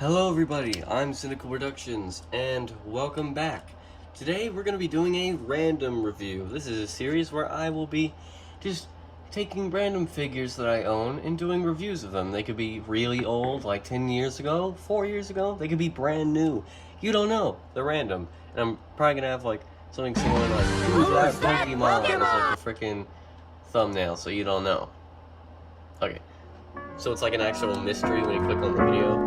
Hello everybody, I'm Cynical Productions, and welcome back. Today we're going to be doing a random review. This is a series where I will be just taking random figures that I own and doing reviews of them. They could be really old, like 10 years ago, 4 years ago. They could be brand new. You don't know. They're random. And I'm probably going to have like something similar like, who's that Pokemon? As like the freaking thumbnail, so you don't know. Okay. So it's like an actual mystery when you click on the video.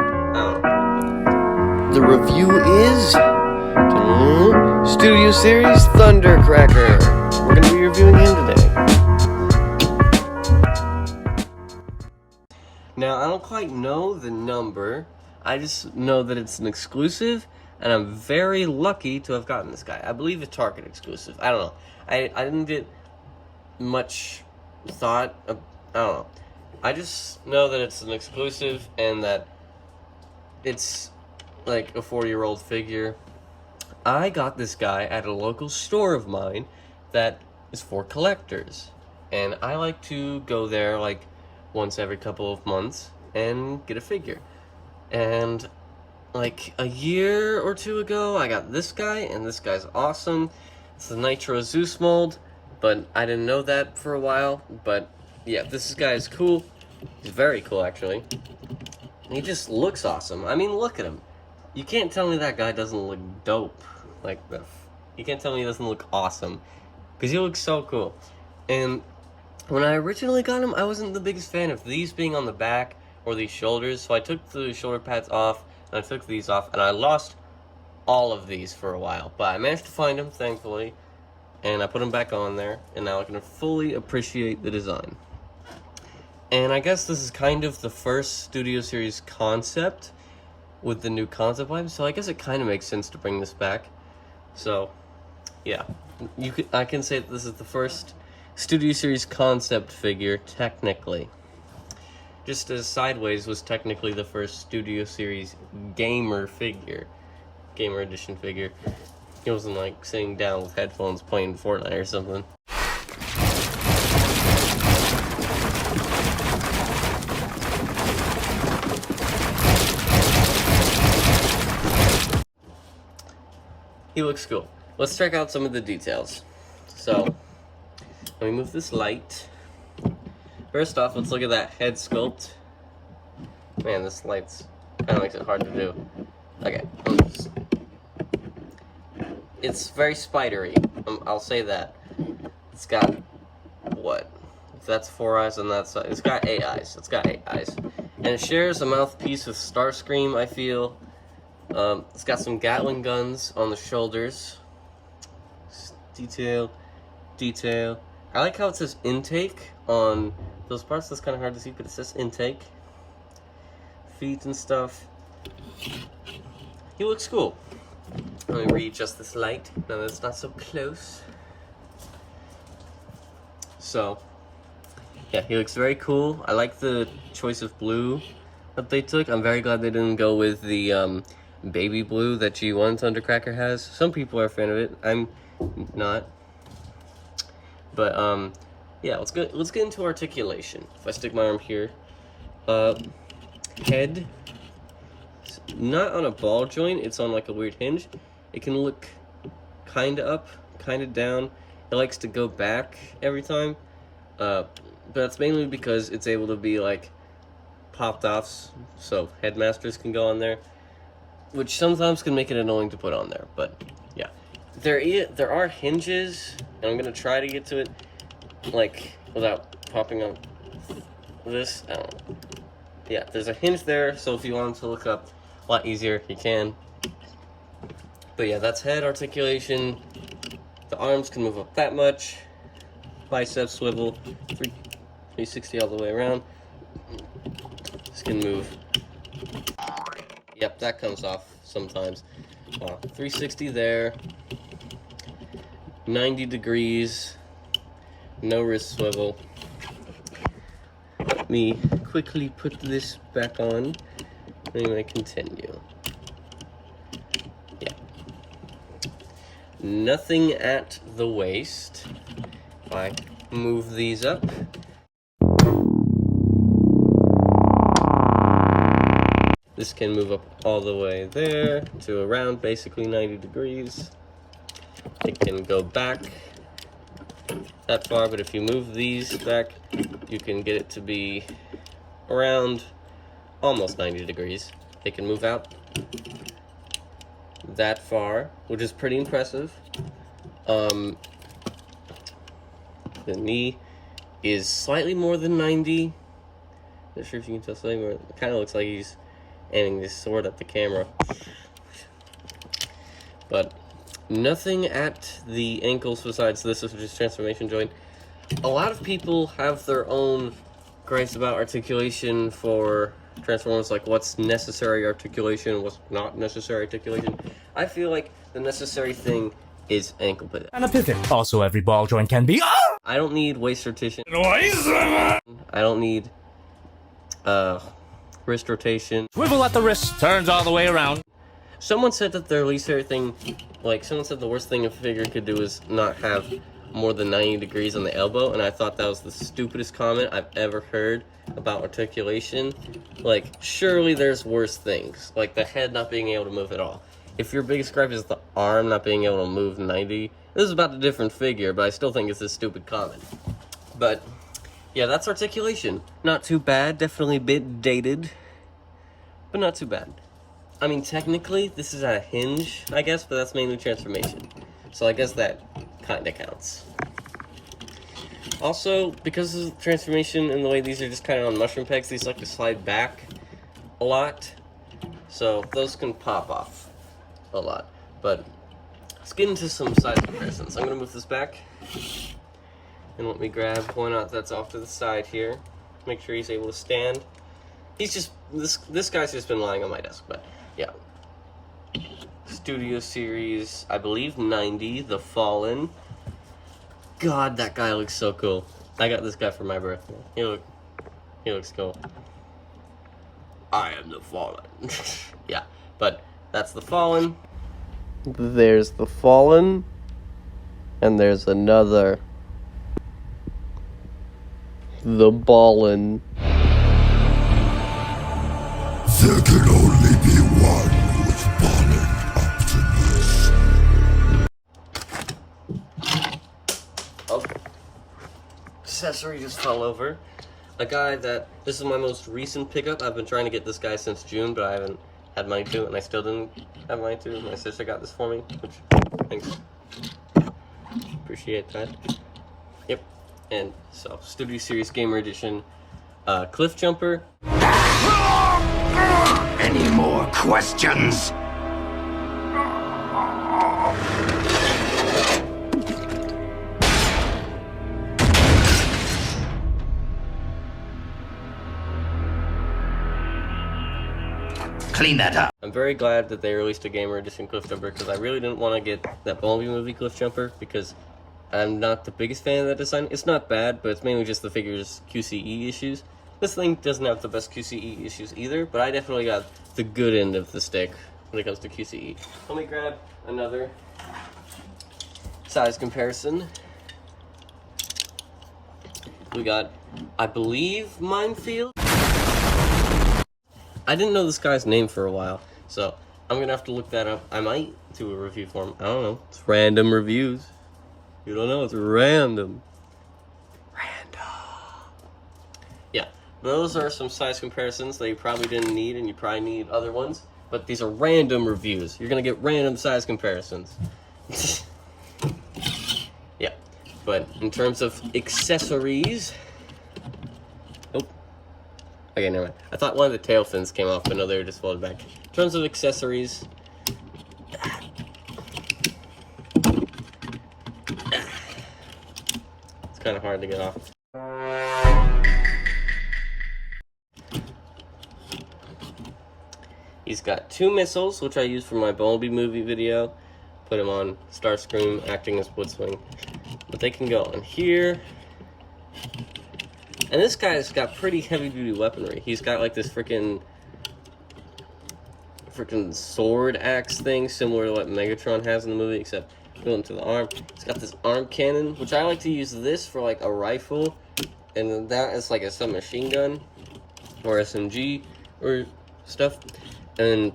The review is Studio Series Thundercracker. We're going to be reviewing him today. Now, I don't quite know the number. I just know that it's an exclusive, and I'm very lucky to have gotten this guy. I believe it's Target exclusive. I don't know. I didn't get much thought of, I don't know. I just know that it's an exclusive and that it's like a 40-year-old figure. I got this guy at a local store of mine that is for collectors. And I like to go there like once every couple of months and get a figure. And like a year or two ago, I got this guy, and this guy's awesome. It's the Nitro Zeus mold, but I didn't know that for a while. But yeah, this guy is cool. He's very cool, actually. He just looks awesome. I mean, look at him. You can't tell me that guy doesn't look dope. Like, you can't tell me he doesn't look awesome. Because he looks so cool. And when I originally got him, I wasn't the biggest fan of these being on the back or these shoulders. So I took the shoulder pads off, and I took these off, and I lost all of these for a while. But I managed to find them, thankfully. And I put them back on there, and now I can fully appreciate the design. And I guess this is kind of the first Studio Series concept with the new concept line, so I guess it kind of makes sense to bring this back. So, yeah, I can say that this is the first Studio Series concept figure, technically. Just as Sideways was technically the first Studio Series gamer edition figure. He wasn't like sitting down with headphones playing Fortnite or something. He looks cool. Let's check out some of the details. So, let me move this light. First off, let's look at that head sculpt. Man, this light's kind of makes it hard to do. Okay. It's very spidery. I'll say that. It's got, what? That's 4 eyes on that side. It's got 8 eyes. It's got 8 eyes. And it shares a mouthpiece with Starscream, I feel. It's got some Gatling guns on the shoulders. Detail. I like how it says intake on those parts. That's kind of hard to see, but it says intake. Feet and stuff. He looks cool. Let me readjust this light. Now that it's not so close. So, yeah, he looks very cool. I like the choice of blue that they took. I'm very glad they didn't go with the baby blue that G1 Thundercracker has. Some people are a fan of it. I'm not. But yeah, let's get into articulation. If I stick my arm here, head, not on a ball joint. It's on like a weird hinge. It can look kind of up, kind of down. It likes to go back every time. But that's mainly because it's able to be like popped off, so headmasters can go on there, which sometimes can make it annoying to put on there. But yeah, there are hinges, and I'm gonna try to get to it like without popping on this. I don't know. Yeah, there's a hinge there, so if you want to look up a lot easier, you can. But yeah, that's head articulation. The arms can move up that much. Bicep swivel, 360 all the way around. This can move. Yep, that comes off sometimes. 360 there. 90 degrees. No wrist swivel. Let me quickly put this back on. Anyway, continue. Yeah. Nothing at the waist. If I move these up. This can move up all the way there to around basically 90 degrees. It can go back that far, but if you move these back, you can get it to be around almost 90 degrees. They can move out that far, which is pretty impressive. The knee is slightly more than 90. Not sure if you can tell slightly more. It kind of looks like he's aiming this sword at the camera. But nothing at the ankles besides this, which is transformation joint. A lot of people have their own gripes about articulation for Transformers, like what's necessary articulation, what's not necessary articulation. I feel like the necessary thing is ankle pivot. And a pivot. Also, every ball joint can be. I don't need waist rotation. I don't need wrist rotation. Swivel at the wrist, turns all the way around. Someone said that their least favorite thing, like someone said the worst thing a figure could do is not have more than 90 degrees on the elbow, and I thought that was the stupidest comment I've ever heard about articulation. Like, surely there's worse things, like the head not being able to move at all. If your biggest gripe is the arm not being able to move 90, this is about a different figure, but I still think it's a stupid comment. But yeah, that's articulation. Not too bad, definitely a bit dated, but not too bad. I mean, technically, this is a hinge, I guess, but that's mainly transformation. So I guess that kind of counts. Also, because of transformation and the way these are just kind of on mushroom pegs, these like to slide back a lot. So those can pop off a lot. But let's get into some size comparisons. I'm going to move this back. And let me grab one out that's off to the side here. Make sure he's able to stand. He's just, this guy's just been lying on my desk, but yeah. Studio Series, I believe 90, The Fallen. God, that guy looks so cool. I got this guy for my birthday. He looks cool. I am the Fallen. Yeah, but that's The Fallen. There's The Fallen. And there's another. The Ballin. There can only be one who's balling Optimus. Oh. Accessory just fell over. A guy that, this is my most recent pickup. I've been trying to get this guy since June, but I haven't had money to, and I still didn't have money to. My sister got this for me, which, thanks. Appreciate that. Yep. And so, Studio Series Gamer Edition, Cliff Jumper. Any more questions? Clean that up. I'm very glad that they released a Gamer Edition Cliff Jumper, because I really didn't want to get that Bumblebee movie Cliff Jumper, because I'm not the biggest fan of that design. It's not bad, but it's mainly just the figure's QCE issues. This thing doesn't have the best QCE issues either, but I definitely got the good end of the stick when it comes to QCE. Let me grab another size comparison. We got, I believe, Minefield. I didn't know this guy's name for a while, so I'm gonna have to look that up. I might do a review for him. I don't know. It's random reviews. You don't know, it's random. Yeah, those are some size comparisons that you probably didn't need, and you probably need other ones. But these are random reviews. You're gonna get random size comparisons. Yeah, but in terms of accessories, oh, okay, never mind. I thought one of the tail fins came off, but no, they were just folded back. In terms of accessories, it's kind of hard to get off. He's got 2 missiles, which I used for my Bumblebee movie video. Put him on Starscream acting as Blitzwing. But they can go on here. And this guy's got pretty heavy-duty weaponry. He's got like this freaking sword axe thing, similar to what Megatron has in the movie, except built into the arm. He's got this arm cannon, which I like to use this for like a rifle, and that is like a submachine gun or SMG or stuff. And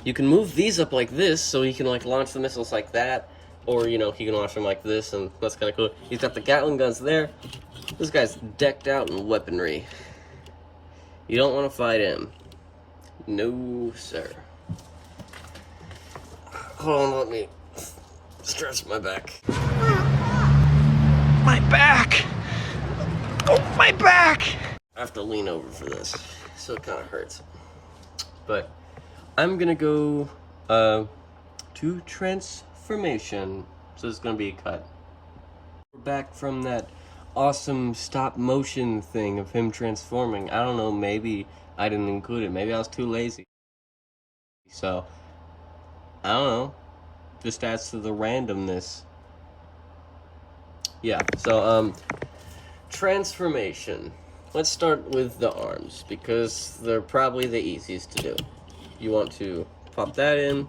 you can move these up like this, so he can like launch the missiles like that, or you know, he can launch them like this, and that's kind of cool. He's got the Gatling guns there. This guy's decked out in weaponry. You don't want to fight him. No, sir. Hold on, let me stretch my back. My back! Oh, my back! I have to lean over for this, so it kind of hurts. But I'm gonna go to transformation, so it's gonna be a cut. We're back from that awesome stop motion thing of him transforming. I don't know, maybe I didn't include it. Maybe I was too lazy. So, I don't know. Just adds to the randomness. Yeah, so, transformation. Let's start with the arms, because they're probably the easiest to do. You want to pop that in,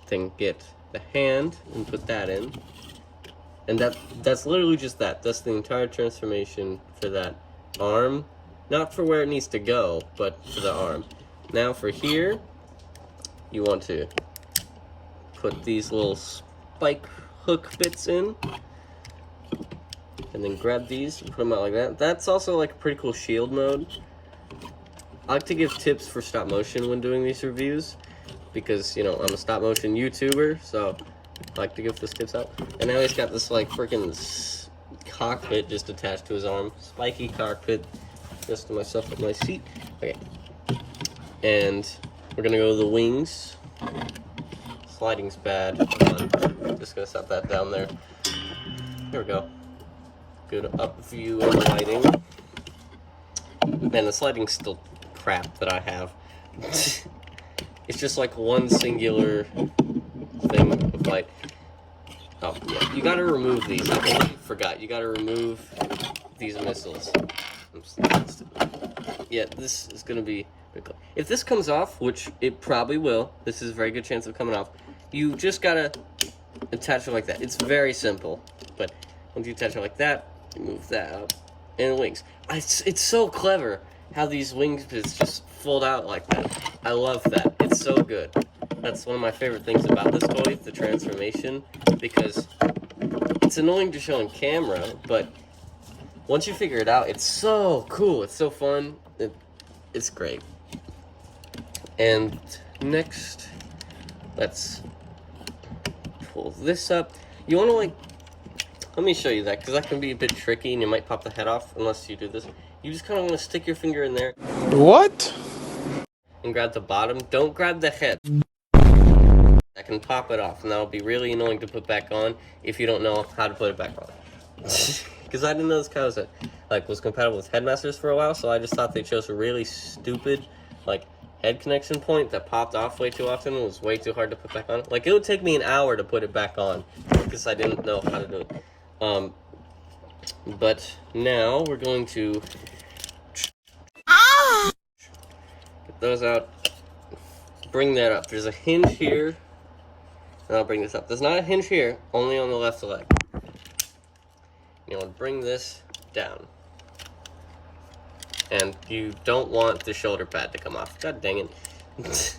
then get the hand and put that in. And that's literally just that. That's the entire transformation for that arm. Not for where it needs to go, but for the arm. Now for here, you want to put these little spike hook bits in. And then grab these and put them out like that. That's also like a pretty cool shield mode. I like to give tips for stop motion when doing these reviews, because, you know, I'm a stop motion YouTuber, so I like to give those tips out. And now he's got this like freaking cockpit just attached to his arm. Spiky cockpit. Just to myself at my seat. Okay. And we're gonna go to the wings. Sliding's bad. Hold on. Just gonna set that down there. Here we go. Good up view and lighting. Man, the sliding's still crap that I have. It's just like one singular thing of light. Oh, yeah. You gotta remove these. I completely forgot. You gotta remove these missiles. Yeah, this is gonna be... If this comes off, which it probably will, this is a very good chance of coming off, you just gotta attach it like that. It's very simple, but once you attach it like that, you move that up, and the wings. It's so clever how these wings just fold out like that. I love that. It's so good. That's one of my favorite things about this toy, the transformation, because it's annoying to show on camera, but once you figure it out, it's so cool. It's so fun. It's great. And next, let's pull this up. You want to like... Let me show you that, because that can be a bit tricky and you might pop the head off unless you do this. You just kind of want to stick your finger in there. What? And grab the bottom. Don't grab the head. That can pop it off, and that'll be really annoying to put back on if you don't know how to put it back on. Because I didn't know this guy was compatible with Headmasters for a while, so I just thought they chose a really stupid, like, head connection point that popped off way too often and was way too hard to put back on. Like, it would take me an hour to put it back on because I didn't know how to do it. But now we're going to get those out, bring that up. There's a hinge here, and I'll bring this up. There's not a hinge here, only on the left leg. You want to bring this down. And you don't want the shoulder pad to come off. God dang it.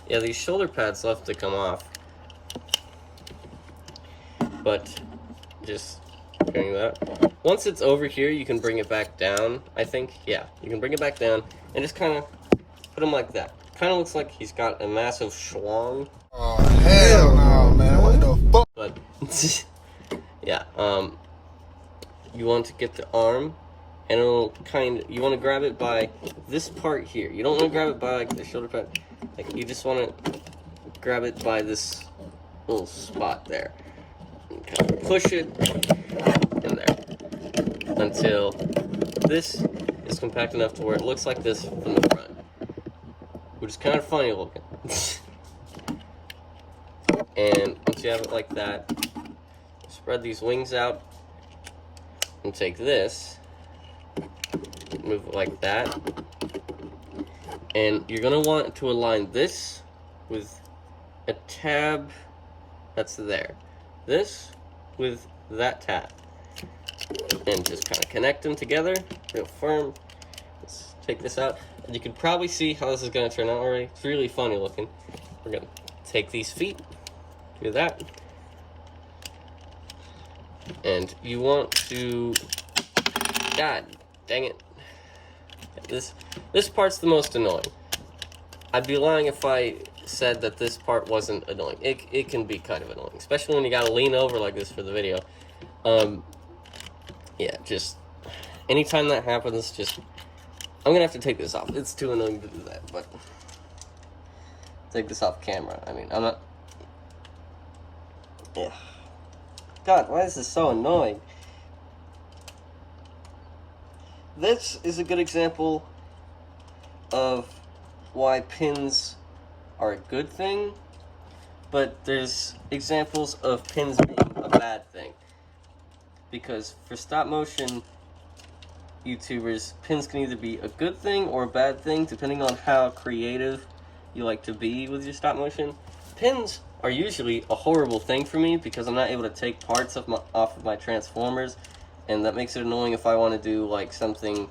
Yeah, these shoulder pads left to come off. But just doing that. Once it's over here, you can bring it back down, I think. Yeah, you can bring it back down and just kind of put him like that. Kind of looks like he's got a massive schlong. Oh, hell no, man. What the fuck? But, yeah, you want to get the arm, and it'll you want to grab it by this part here. You don't want to grab it by, like, the shoulder pad. Like, you just want to grab it by this little spot there. And kind of push it in there until this is compact enough to where it looks like this from the front, which is kind of funny looking. And once you have it like that, spread these wings out and take this, move it like that, and you're going to want to align this with a tab that's there, this with that tab, and just kind of connect them together real firm, take this out. And you can probably see how this is going to turn out already. It's really funny looking. We're going to take these feet, do that. And you want to... God dang it. This part's the most annoying. I'd be lying if I said that this part wasn't annoying. It can be kind of annoying, especially when you gotta lean over like this for the video. Yeah, just anytime that happens, just I'm gonna have to take this off. It's too annoying to do that, but take this off camera. I mean, I'm not. Yeah. God, why is this so annoying? This is a good example of why pins are a good thing, but there's examples of pins being a bad thing. Because for stop motion YouTubers, pins can either be a good thing or a bad thing, depending on how creative you like to be with your stop motion. Pins are usually a horrible thing for me because I'm not able to take parts of off of my Transformers, and that makes it annoying if I want to do like something,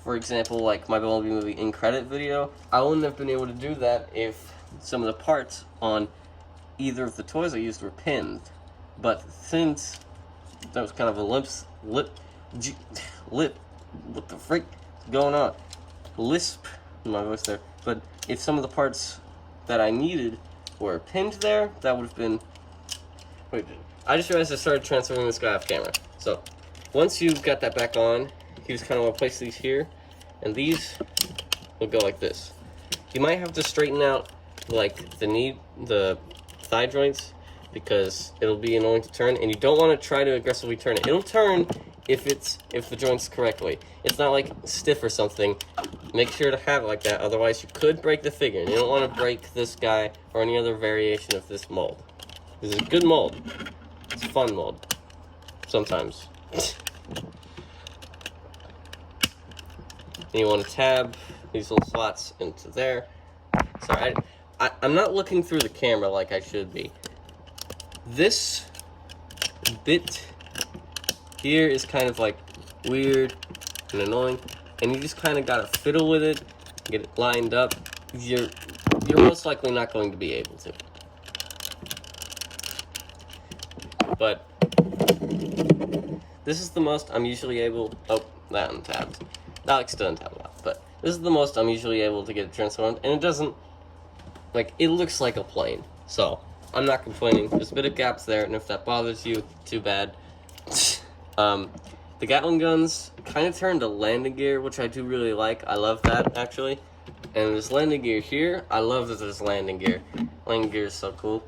for example, like my Bumblebee movie in credit video. I wouldn't have been able to do that if some of the parts on either of the toys I used were pinned. But since that was kind of a lip, what the frick is going on? Lisp in my voice there. But if some of the parts that I needed were pinned there, that would have been... Wait, I just realized I started transferring this guy off camera. So, once you've got that back on, you just kind of want to place these here, and these will go like this. You might have to straighten out, like, the thigh joints, because it'll be annoying to turn, and you don't want to try to aggressively turn it. It'll turn if the joint's correctly. It's not like stiff or something. Make sure to have it like that, otherwise you could break the figure, and you don't want to break this guy or any other variation of this mold. This is a good mold. It's a fun mold. Sometimes. And you want to tab these little slots into there. Sorry, I'm not looking through the camera like I should be. This bit here is kind of like weird and annoying, and you just kind of gotta fiddle with it, get it lined up. You're most likely not going to be able to. But this is the most I'm usually able... Oh, that untabbed. That likes to untab a lot, but this is the most I'm usually able to get it transformed, and it doesn't... Like, it looks like a plane, so I'm not complaining. There's a bit of gaps there, and if that bothers you, too bad. The Gatling guns kind of turned to landing gear, which I do really like. I love that, actually. And there's landing gear here. I love that there's landing gear. Landing gear is so cool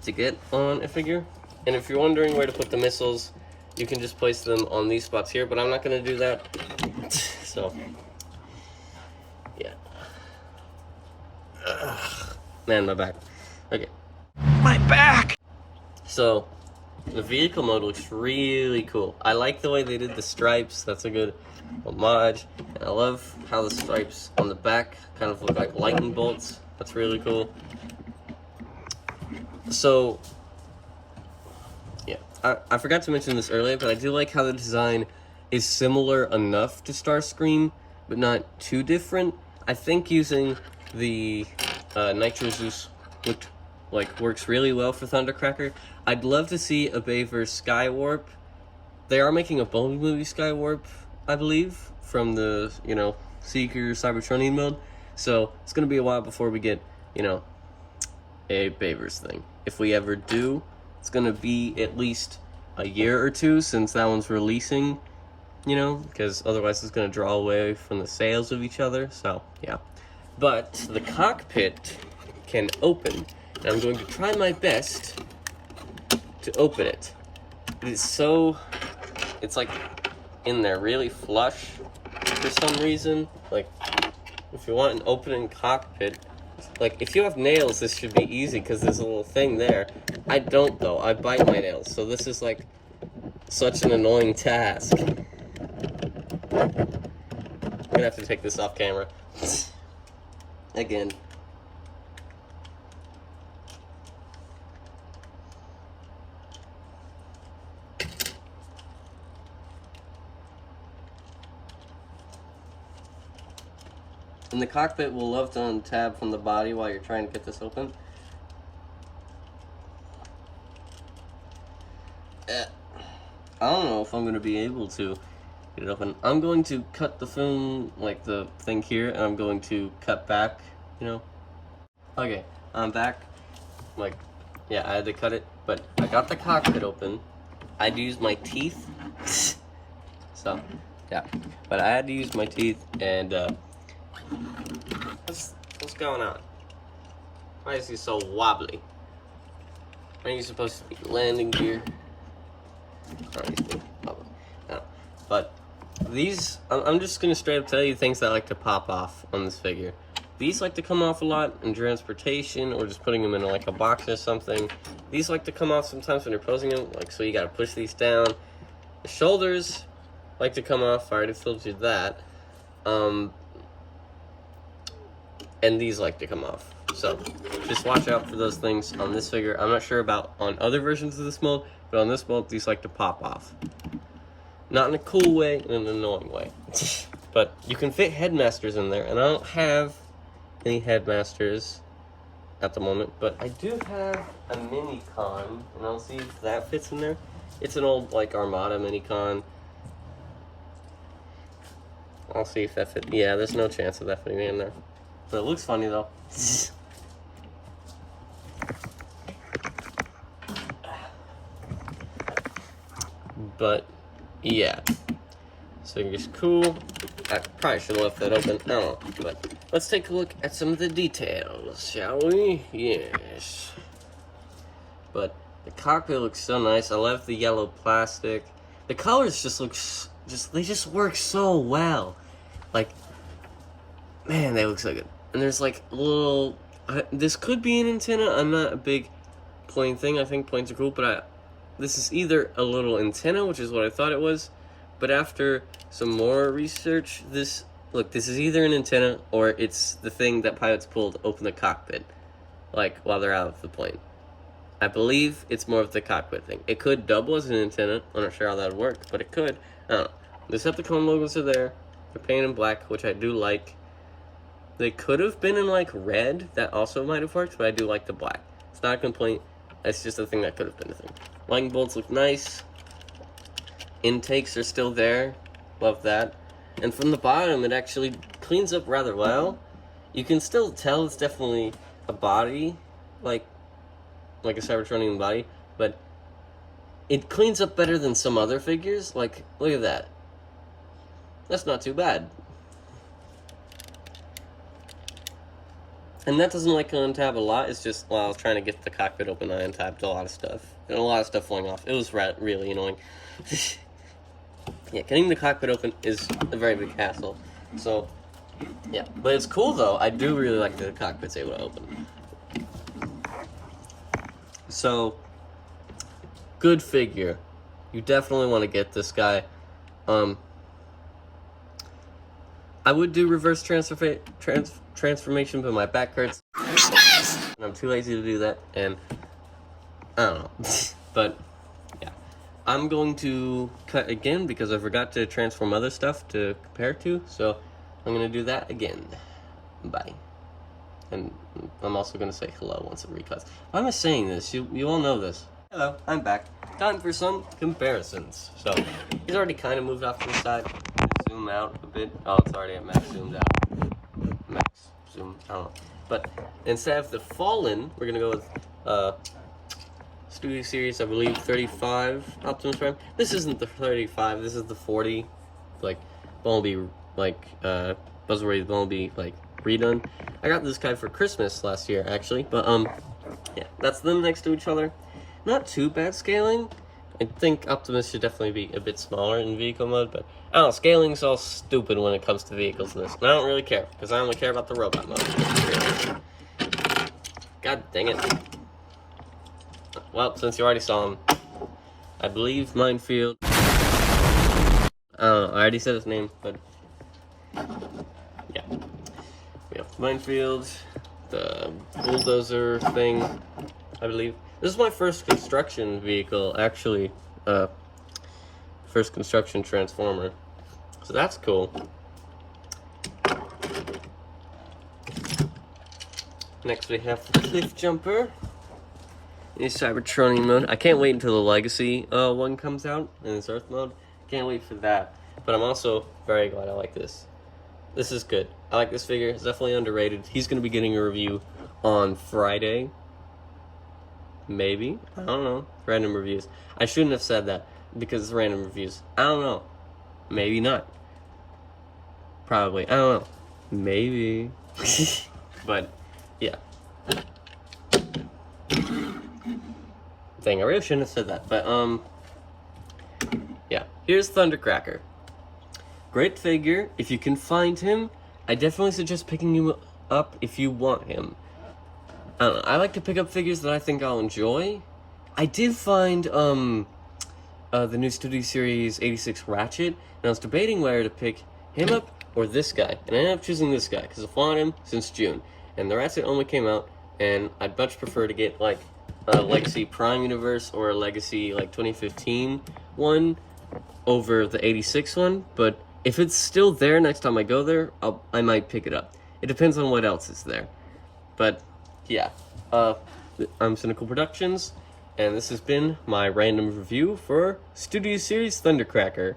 to get on a figure. And if you're wondering where to put the missiles, you can just place them on these spots here, but I'm not going to do that. So, yeah. Ugh. Man, my back. Okay. My back! So, the vehicle mode looks really cool. I like the way they did the stripes. That's a good homage. And I love how the stripes on the back kind of look like lightning bolts. That's really cool. So, yeah. I forgot to mention this earlier, but I do like how the design is similar enough to Starscream, but not too different. I think using the Nitro Zeus works really well for Thundercracker. I'd love to see a Bayverse Skywarp. They are making a Bumblebee movie Skywarp, I believe, from the, Seeker Cybertronian mode. So it's going to be a while before we get, a Bayverse thing. If we ever do, it's going to be at least a year or two since that one's releasing, because otherwise it's going to draw away from the sales of each other. So, yeah. But the cockpit can open, and I'm going to try my best to open it. It's like in there really flush for some reason. Like, if you want an opening cockpit, like if you have nails, this should be easy because there's a little thing there. I don't though, I bite my nails, so this is like such an annoying task. I'm gonna have to take this off camera. Again. In the cockpit, we'll love to untab from the body while you're trying to get this open. I don't know if I'm going to be able to get it open. I'm going to cut the film, like the thing here, and I'm going to cut back, you know. Okay, I'm back. Like, yeah, I had to cut it, but I got the cockpit open. I'd use my teeth. So, yeah. But I had to use my teeth, and, what's going on? Why is he so wobbly? Are you supposed to be landing gear? No. But these, I'm just gonna straight up tell you things that like to pop off on this figure. These like to come off a lot in transportation or just putting them in like a box or something. These like to come off sometimes when you're posing them, like so you gotta push these down. The shoulders like to come off. I already told you that. And these like to come off. So just watch out for those things on this figure. I'm not sure about on other versions of this mold, but on this mold, these like to pop off. Not in a cool way, in an annoying way. But you can fit headmasters in there, and I don't have any headmasters at the moment, but I do have a Minicon, and I'll see if that fits in there. It's an old, like, Armada Minicon. I'll see if that fits. Yeah, there's no chance of that fitting in there. But it looks funny, though. But, yeah. So it's cool. I probably should have left that open. I don't know. But let's take a look at some of the details, shall we? Yes. But the cockpit looks so nice. I love the yellow plastic. The colors just look, they just work so well. Like, man, they look so good. And there's like a little, this could be an antenna. I'm not a big point thing. I think points are cool, but this is either a little antenna, which is what I thought it was, but after some more research, this is either an antenna or it's the thing that pilots pull to open the cockpit, like while they're out of the plane. I believe it's more of the cockpit thing. It could double as an antenna. I'm not sure how that would work, but it could. I don't know. The Decepticon logos are there. They're painted in black, which I do like. They could have been in like red. That also might have worked, but I do like the black. It's not a complaint. It's just a thing that could have been a thing. Lightning bolts look nice. Intakes are still there. Love that. And from the bottom, it actually cleans up rather well. You can still tell it's definitely a body, like a Cybertronian body, but it cleans up better than some other figures. Like, look at that. That's not too bad. And that doesn't like untab a lot. It's just, while I was trying to get the cockpit open, I untabbed a lot of stuff. And a lot of stuff falling off. It was really annoying. Yeah, getting the cockpit open is a very big hassle. So, yeah. But it's cool, though. I do really like that the cockpit's able to open. So, good figure. You definitely want to get this guy. I would do reverse transformation, but my back hurts. And I'm too lazy to do that, and I don't know. But, yeah. I'm going to cut again because I forgot to transform other stuff to compare to, so I'm going to do that again. Bye. And I'm also going to say hello once it recuts. Why am I saying this? You all know this. Hello, I'm back. Time for some comparisons. So, he's already kind of moved off to the side. Zoom out a bit. Oh, it's already at max zoomed out. Max zoom, I don't know. But instead of the Fallen, we're going to go with Studio Series, I believe, 35 Optimus Prime. This isn't the 35, this is the 40. Like, Bumblebee, like, Buzzworthy Bumblebee, like, redone. I got this guy for Christmas last year, actually. But, yeah, that's them next to each other. Not too bad scaling. I think Optimus should definitely be a bit smaller in vehicle mode, but I don't know, scaling's all stupid when it comes to vehicles in this. And I don't really care, because I only care about the robot mode. God dang it. Well, since you already saw him, I believe Minefield. I don't know, I already said his name, but yeah. We have Minefield, the bulldozer thing, I believe. This is my first construction vehicle, actually. First construction transformer. So that's cool. Next we have the Cliff Jumper. In Cybertronian mode. I can't wait until the Legacy one comes out in its Earth mode. Can't wait for that. But I'm also very glad I like this. This is good. I like this figure. It's definitely underrated. He's going to be getting a review on Friday. Maybe. I don't know. Random reviews. I shouldn't have said that because it's random reviews. I don't know. Maybe not. Probably. I don't know. Maybe. But, yeah. Dang, I really shouldn't have said that. But, yeah. Here's Thundercracker. Great figure. If you can find him, I definitely suggest picking him up if you want him. I don't know. I like to pick up figures that I think I'll enjoy. I did find, the new Studio Series 86 Ratchet, and I was debating whether to pick him up or this guy. And I ended up choosing this guy, because I've wanted him since June. And the Ratchet only came out, and I'd much prefer to get, like, a Legacy Prime Universe or a Legacy, like, 2015 one over the 86 one. But if it's still there next time I go there, I might pick it up. It depends on what else is there. But, yeah. I'm Cynical Productions, and this has been my random review for Studio Series Thundercracker.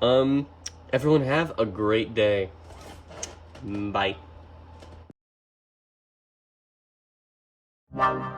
Everyone have a great day. Bye. Wow.